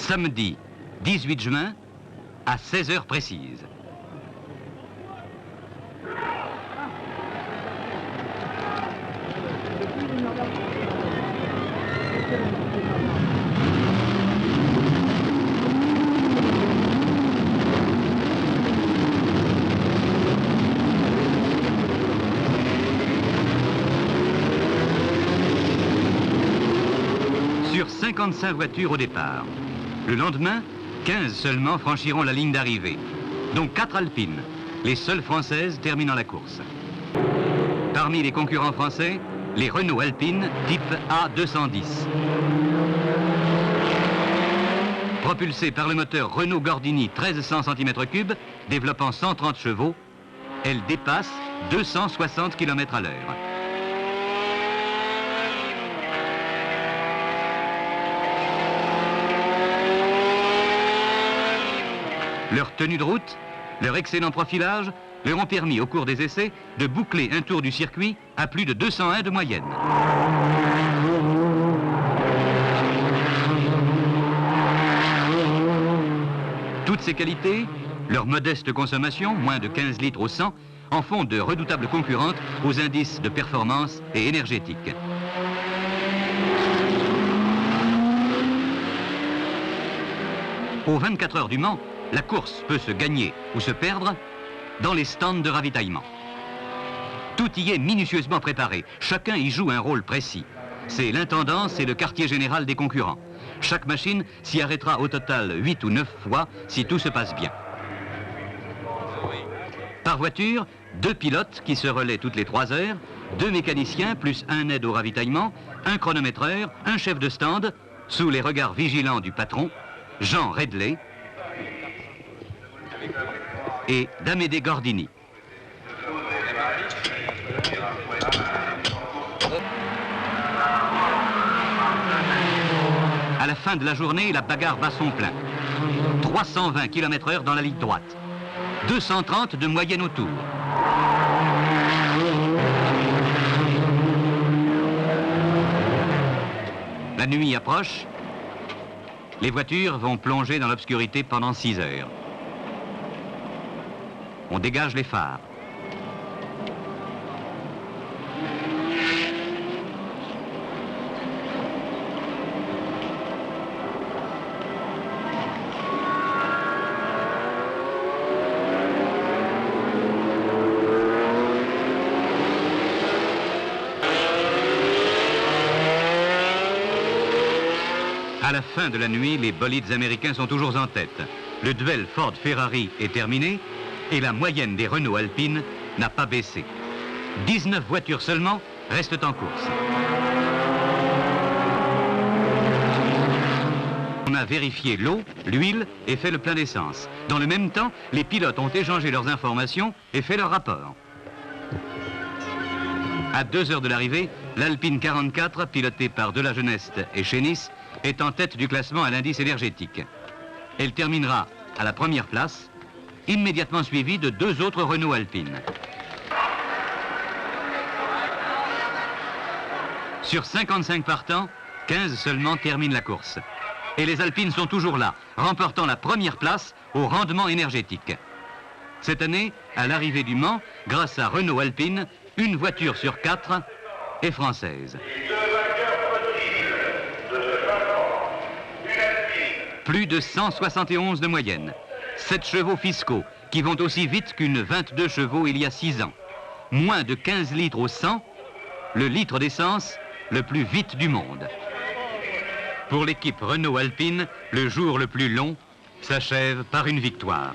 samedi 18 juin à 16 heures précises. Sur 55 voitures au départ. Le lendemain, 15 seulement franchiront la ligne d'arrivée, dont 4 alpines, les seules françaises terminant la course. Parmi les concurrents français, les Renault Alpine type A210. Propulsées par le moteur Renault Gordini 1300 cm3, développant 130 chevaux, elles dépassent 260 km à l'heure. Leur tenue de route, leur excellent profilage leur ont permis au cours des essais de boucler un tour du circuit à plus de 201 de moyenne. Toutes ces qualités, leur modeste consommation, moins de 15 litres au 100, en font de redoutables concurrentes aux indices de performance et énergétique. Aux 24 heures du Mans, la course peut se gagner ou se perdre dans les stands de ravitaillement. Tout y est minutieusement préparé. Chacun y joue un rôle précis. C'est l'intendance et le quartier général des concurrents. Chaque machine s'y arrêtera au total 8 ou 9 fois si tout se passe bien. Par voiture, 2 pilotes qui se relaient toutes les 3 heures, 2 mécaniciens plus un aide au ravitaillement, un chronométreur, un chef de stand, sous les regards vigilants du patron, Jean Redley, et d'Amédée Gordini. À la fin de la journée, la bagarre bat son plein. 320 km/h dans la ligne droite. 230 de moyenne au tour. La nuit approche. Les voitures vont plonger dans l'obscurité pendant 6 heures. On dégage les phares. À la fin de la nuit, les bolides américains sont toujours en tête. Le duel Ford-Ferrari est terminé et la moyenne des Renault Alpine n'a pas baissé. 19 voitures seulement restent en course. On a vérifié l'eau, l'huile et fait le plein d'essence. Dans le même temps, les pilotes ont échangé leurs informations et fait leur rapport. À 2 heures de l'arrivée, l'Alpine 44, pilotée par Delageneste et Chénis, est en tête du classement à l'indice énergétique. Elle terminera à la première place, immédiatement suivie de 2 autres Renault Alpine. Sur 55 partants, 15 seulement terminent la course. Et les Alpines sont toujours là, remportant la première place au rendement énergétique. Cette année, à l'arrivée du Mans, grâce à Renault Alpine, une voiture sur 4 est française. Plus de 171 de moyenne. 7 chevaux fiscaux qui vont aussi vite qu'une 22 chevaux il y a 6 ans. Moins de 15 litres au 100, le litre d'essence le plus vite du monde. Pour l'équipe Renault Alpine, le jour le plus long s'achève par une victoire.